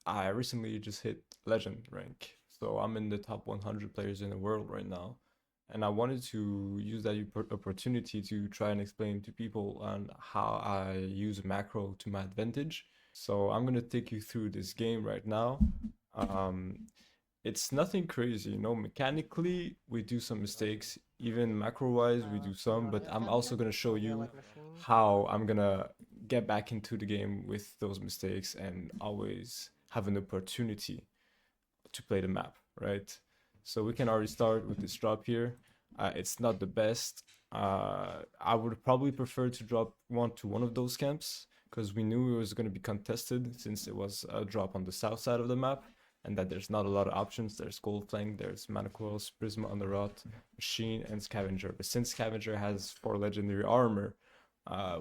I recently just hit legend rank. So I'm in the top 100 players in the world right now. And I wanted to use that opportunity to try and explain to people on how I use macro to my advantage. So I'm gonna take you through this game right now. Um, it's nothing crazy, you know. Mechanically, we do some mistakes. Even macro-wise, we do some. But I'm also gonna show you how I'm gonna get back into the game with those mistakes and always have an opportunity to play the map, right? So we can already start with this drop here. It's not the best. I would probably prefer to drop one to one of those camps because we knew it was going to be contested since it was a drop on the south side of the map and that there's not a lot of options. There's Gold Flank, there's Manacles, Prisma on the Rot, Machine, and Scavenger. But since Scavenger has 4 legendary armor,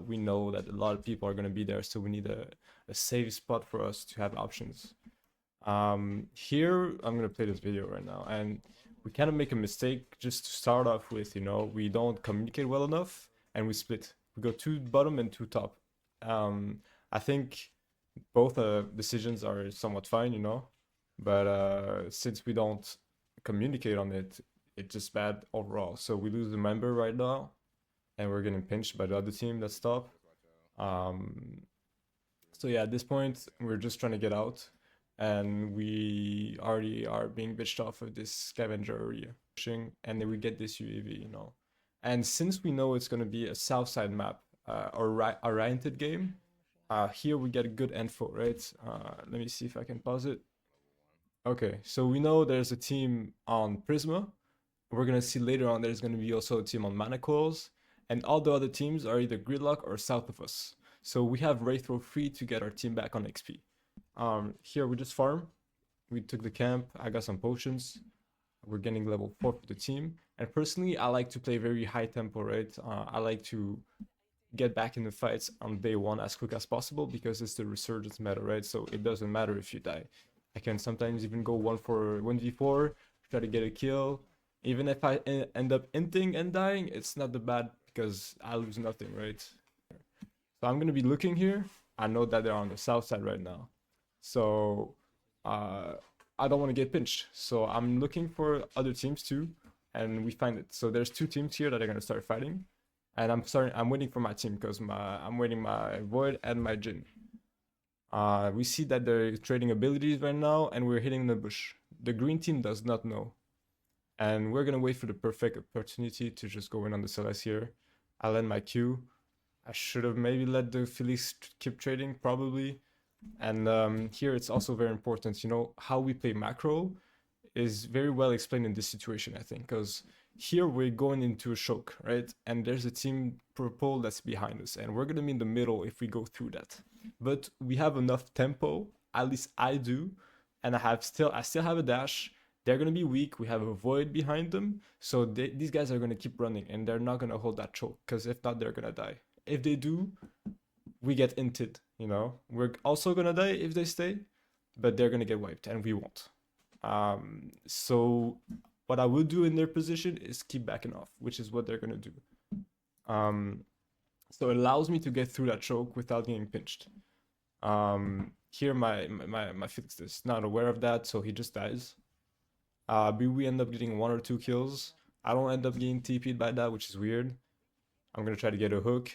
we know that a lot of people are going to be there, so we need a safe spot for us to have options. Here I'm gonna play this video right now, and we kind of make a mistake just to start off with. You know, we don't communicate well enough, and we split. We go 2 bottom and 2 top. I think both decisions are somewhat fine, you know, but since we don't communicate on it, it's just bad overall. So we lose the member right now, and we're getting pinched by the other team that's top. Um, so yeah, at this point, we're just trying to get out, and we already are being bitched off of this scavenger area, and then we get this UAV, you know. And since we know it's gonna be a south side map, oriented game, here we get a good info, right? Let me see if I can pause it. Okay, so we know there's a team on Prisma. We're gonna see later on there's gonna be also a team on Manacles, and all the other teams are either gridlock or south of us. So we have Wraithrow free to get our team back on XP. Here we just farm. We took the camp. I got some potions. We're getting level 4 for the team. And personally, I like to play very high tempo, right? I like to get back in the fights on day 1 as quick as possible because it's the resurgence meta, right? So it doesn't matter if you die. I can sometimes even go 1v4, try to get a kill. Even if I end up inting and dying, it's not that bad because I lose nothing, right? So I'm gonna be looking here. I know that they're on the south side right now. So I don't want to get pinched. So I'm looking for other teams too, and we find it. So there's 2 teams here that are gonna start fighting, and I'm waiting for my team because I'm waiting my Void and my Jin. We see that they're trading abilities right now, and we're hitting the bush. The green team does not know, and we're gonna wait for the perfect opportunity to just go in on the Celeste here. I land my Q. I should have maybe let the Felix keep trading, probably. And here it's also very important, you know, how we play macro is very well explained in this situation, I think, because here we're going into a choke, right? And there's a team purple that's behind us, and we're gonna be in the middle if we go through that. But we have enough tempo, at least I do, and I still have a dash. They're gonna be weak. We have a void behind them, so these guys are gonna keep running, and they're not gonna hold that choke, because if not, they're gonna die. If they do, we get inted, you know. We're also gonna die if they stay, but they're gonna get wiped, and we won't. So what I would do in their position is keep backing off, which is what they're gonna do. So it allows me to get through that choke without getting pinched. Here my Felix is not aware of that, so he just dies. But we end up getting 1 or 2 kills. I don't end up getting TP'd by that, which is weird. I'm gonna try to get a hook.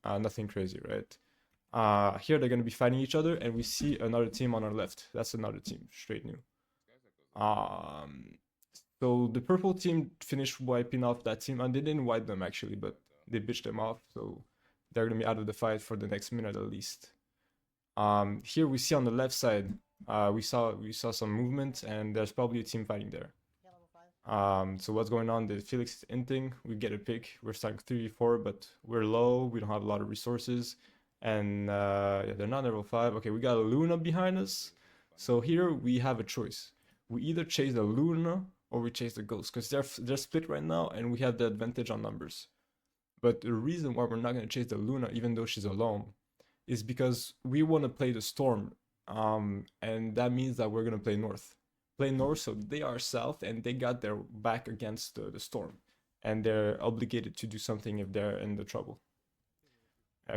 Nothing crazy, right? Here they're gonna be fighting each other, and we see another team on our left. That's another team, straight new. So the purple team finished wiping off that team, and they didn't wipe them actually, but they bitched them off, so they're gonna be out of the fight for the next minute at least. Here we see on the left side, we saw some movement, and there's probably a team fighting there. So what's going on? The Felix is inting. We get a pick. We're starting 3v4, but we're low. We don't have a lot of resources, and yeah, they're not level 5. Okay, we got a Luna behind us. So here we have a choice. We either chase the Luna or we chase the Ghost, because they're split right now, and we have the advantage on numbers. But the reason why we're not gonna chase the Luna, even though she's alone, is because we want to play the Storm, and that means that we're gonna play north. Play north, so they are south, and they got their back against the Storm, and they're obligated to do something if they're in the trouble.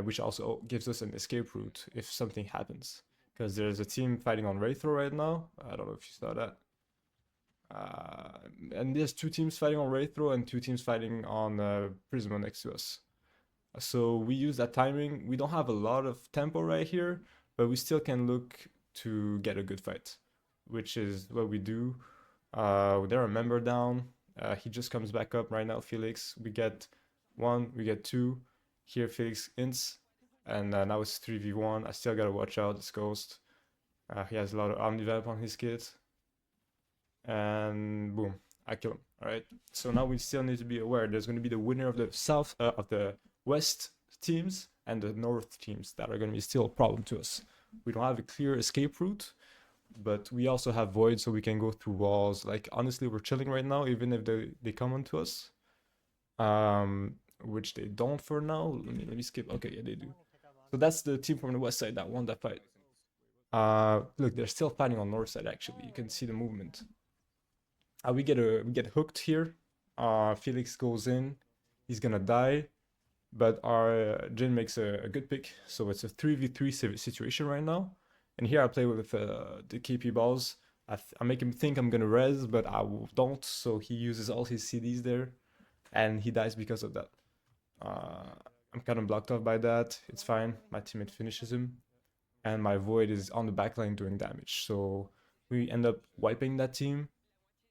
Which also gives us an escape route if something happens. because there's a team fighting on Wraithro right now. I don't know if you saw that. And there's 2 teams fighting on Wraithro and 2 teams fighting on Prisma next to us. So we use that timing. We don't have a lot of tempo right here, but we still can look to get a good fight, which is what we do. They're a member down. He just comes back up right now, Felix. We get 1, we get 2. Here, Felix ints, and now it's 3v1. I still gotta watch out this Ghost. He has a lot of Omnivamp on his kit. And boom, I kill him. All right. So now we still need to be aware. There's going to be the winner of the south, of the west teams and the north teams that are going to be still a problem to us. We don't have a clear escape route, but we also have void, so we can go through walls. Like honestly, we're chilling right now, even if they come onto us. Which they don't for now. Let me skip. Okay, yeah, they do. So that's the team from the west side that won that fight. Look, they're still fighting on north side. Actually, you can see the movement. We get hooked here. Felix goes in. He's gonna die, but our Jin makes a good pick. So it's a 3v3 situation right now. And here I play with the KP balls. I make him think I'm gonna res, but I don't. So he uses all his CDs there, and he dies because of that. I'm kind of blocked off by that. It's fine. My teammate finishes him, and my void is on the backline doing damage. So we end up wiping that team,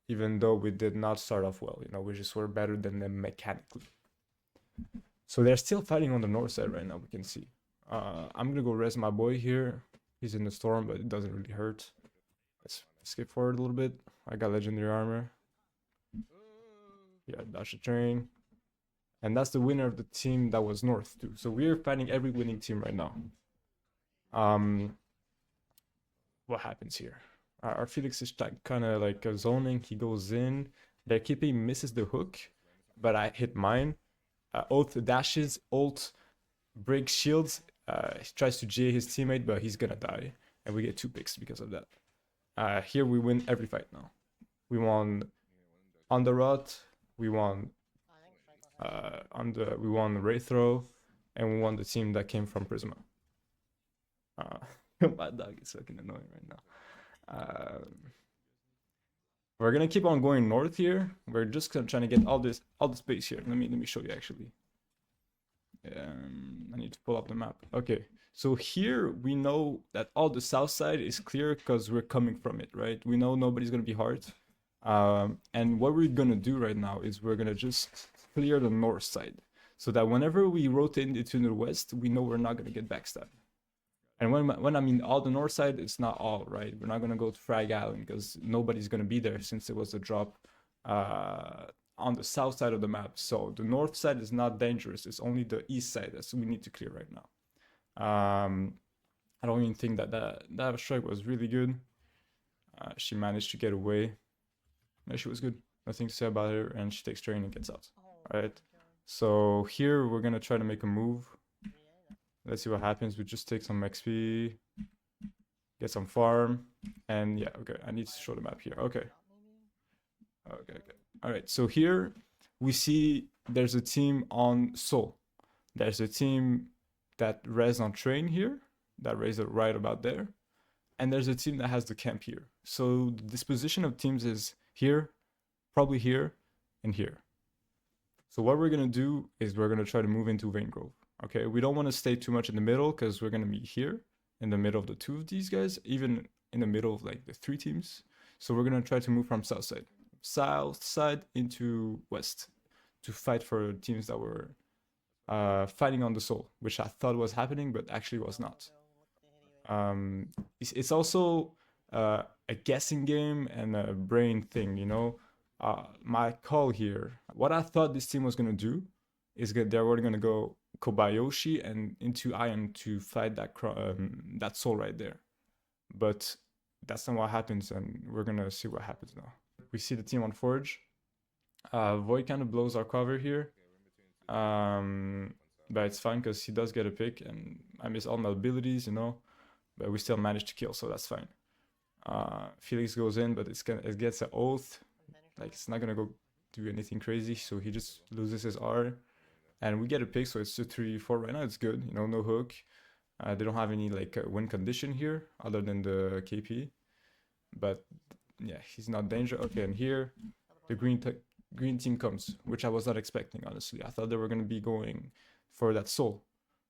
even though we did not start off well. You know, we just were better than them mechanically. So they're still fighting on the north side right now, we can see. I'm gonna go res my boy here. He's in the storm, but it doesn't really hurt. Let's skip forward a little bit. I got legendary armor. Yeah, dash the train. And that's the winner of the team that was north too. So we're fighting every winning team right now. What happens here? Our Felix is kind of like zoning. He goes in. Their keeping misses the hook, but I hit mine. Oath dashes, ult breaks shields. He tries to J his teammate, but he's gonna die, and we get 2 picks because of that. Here we win every fight now. We won on the rot. We won we won Wraithro, and we won the team that came from Prisma. My dog is fucking annoying right now. We're gonna keep on going north here. We're just trying to get all this space here. Let me show you actually. I need to pull up the map. Okay, so here we know that all the south side is clear because we're coming from it, right? We know nobody's gonna be hard. And what we're gonna do right now is we're gonna just clear the north side, so that whenever we rotate into the west, we know we're not gonna get backstabbed. And when I mean all the north side, it's not all, right? We're not gonna go to Frag Island because nobody's gonna be there since it was a drop on the south side of the map. So the north side is not dangerous. It's only the east side that we need to clear right now. I don't even think that strike was really good. She managed to get away. No, she was good. Nothing to say about her, and she takes train and gets out. All right. So here we're gonna try to make a move. Let's see what happens. We just take some XP, get some farm, and yeah, okay. I need to show the map here. Okay. Okay. All right. So here we see there's a team on Soul. There's a team that res on train here, that res right about there, and there's a team that has the camp here. So the disposition of teams is here, probably here, and here. So what we're gonna do is we're gonna try to move into Vein Grove. Okay, we don't want to stay too much in the middle because we're gonna be here in the middle of the 2 of these guys, even in the middle of like the 3 teams. So we're gonna try to move from south side into west to fight for teams that were fighting on the Soul, which I thought was happening, but actually was not. It's also a guessing game and a brain thing, you know. My call here, what I thought this team was gonna do is that they're already gonna go Kobayashi and into Iron to fight that Soul right there, but that's not what happens, and we're gonna see what happens now. We see the team on Forge. Void kind of blows our cover here, but it's fine because he does get a pick, and I miss all my abilities, you know, but we still managed to kill, so that's fine. Felix goes in, but it gets an oath. Like, it's not gonna go do anything crazy, so he just loses his R. And we get a pick, so it's 2-3-4 right now. It's good, you know, no hook. They don't have any like win condition here other than the KP, but yeah, he's not danger. Okay, and here the green team comes, which I was not expecting, honestly. I thought they were gonna be going for that soul,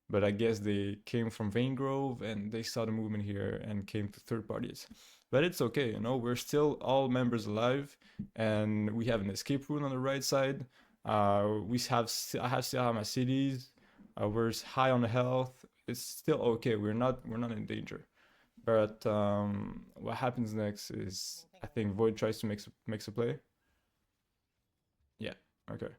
but I guess they came from Vaingrove and they saw the movement here and came to third parties. But it's okay, you know, we're still all members alive, and we have an escape route on the right side. I still have my cities. We're high on health. It's still okay. We're not in danger. But what happens next is I think Void tries to makes a play. Yeah. Okay.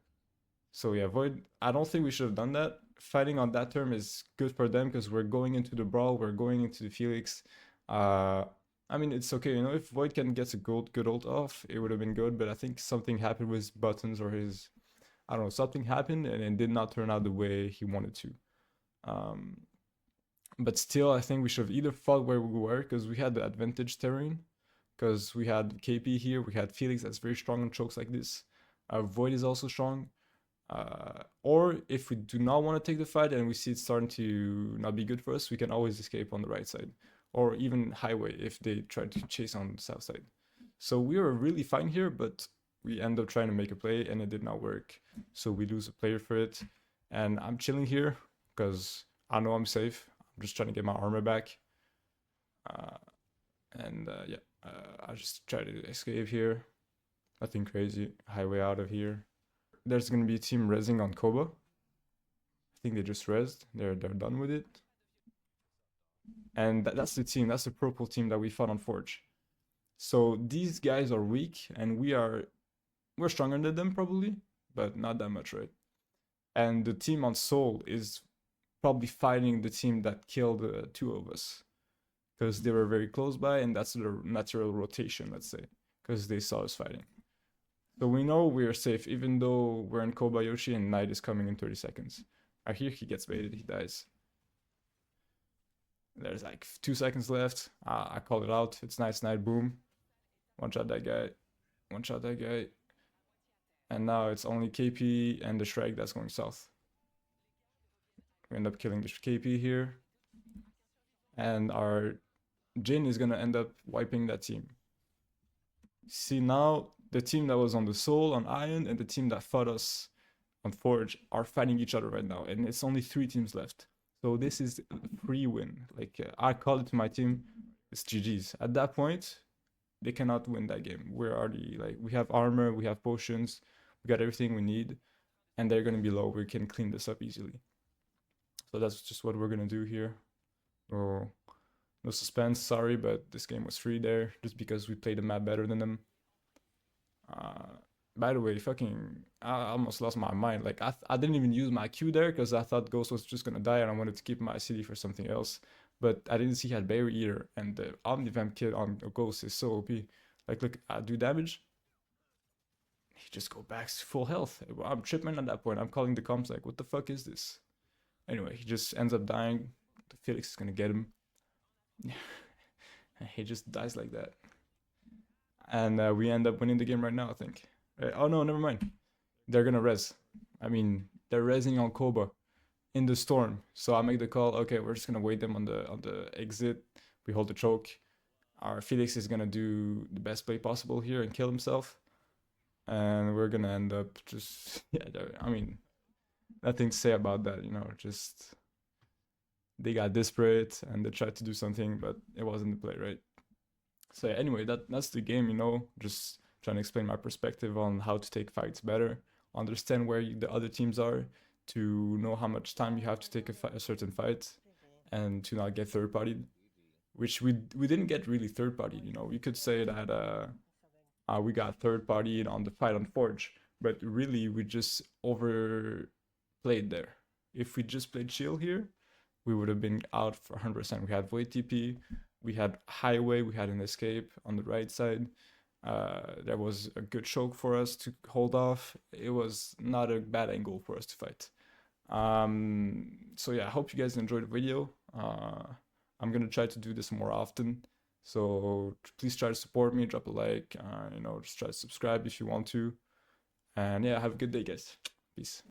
So yeah, Void. I don't think we should have done that. Fighting on that term is good for them because we're going into the brawl. We're going into the Felix. Uh, I mean, it's okay. You know, if Void can get a good ult off, it would have been good. But I think something happened with his buttons or his, I don't know, something happened and it did not turn out the way he wanted to. Um, but still, I think we should have either fought where we were because we had the advantage terrain. Because we had KP here, we had Felix that's very strong on chokes like this. Void is also strong. Or if we do not want to take the fight and we see it starting to not be good for us, we can always escape on the right side. Or even highway if they try to chase on the south side. So we were really fine here, but we end up trying to make a play and it did not work. So we lose a player for it. And I'm chilling here because I know I'm safe. I'm just trying to get my armor back. Yeah, I just try to escape here. Nothing crazy. Highway out of here. There's gonna be a team rezzing on Koba. I think they just rezzed. They're done with it. And that's the team. That's the purple team that we fought on Forge. So these guys are weak, and we're stronger than them probably, but not that much, right? And the team on Soul is probably fighting the team that killed two of us because they were very close by, and that's the natural rotation, let's say, because they saw us fighting. So we know we're safe, even though we're in Kobayashi and Knight is coming in 30 seconds. I hear he gets baited, he dies. There's like 2 seconds left. I call it out. It's nice Knight, boom. One shot that guy. One shot that guy. And now it's only KP and the Shrek that's going south. We end up killing the KP here. And our Jin is gonna end up wiping that team. See, now the team that was on the Soul on Iron and the team that fought us on Forge are fighting each other right now, and it's only 3 teams left. So this is a free win. Like I called it to my team, it's GG's. At that point, they cannot win that game. We're already like, we have armor, we have potions, we got everything we need, and they're gonna be low. We can clean this up easily. So that's just what we're gonna do here. Oh, no suspense, sorry, but this game was free there just because we played the map better than them. By the way, I almost lost my mind. Like I didn't even use my Q there because I thought Ghost was just gonna die and I wanted to keep my city for something else. But I didn't see he had Barrier Eater, and the Omnivamp kit on Ghost is so OP. Like look, I do damage. He just go back to full health. I'm tripping at that point. I'm calling the comms like, what the fuck is this? Anyway, he just ends up dying. The Felix is gonna get him. He just dies like that. And we end up winning the game right now, I think. Oh no, never mind. They're gonna res. I mean, they're resing on Koba in the storm. So I make the call. Okay, we're just gonna wait them on the exit. We hold the choke. Our Felix is gonna do the best play possible here and kill himself. And we're gonna end up just I mean, nothing to say about that. You know, just they got desperate and they tried to do something, but it wasn't the play, right? So yeah, anyway, that's the game, you know, just trying to explain my perspective on how to take fights better, understand where the other teams are, to know how much time you have to take a certain fight, and to not get third-partied, which we didn't get really third-partied, you know. We could say that we got third-partied on the fight on Forge, but really we just overplayed there. If we just played chill here, we would have been out for 100%. We had Void TP, we had Highway, we had an escape on the right side. There was a good choke for us to hold off. It was not a bad angle for us to fight. So yeah, I hope you guys enjoyed the video. I'm gonna try to do this more often. So please try to support me, drop a like, you know, just try to subscribe if you want to. And yeah, have a good day, guys. Peace.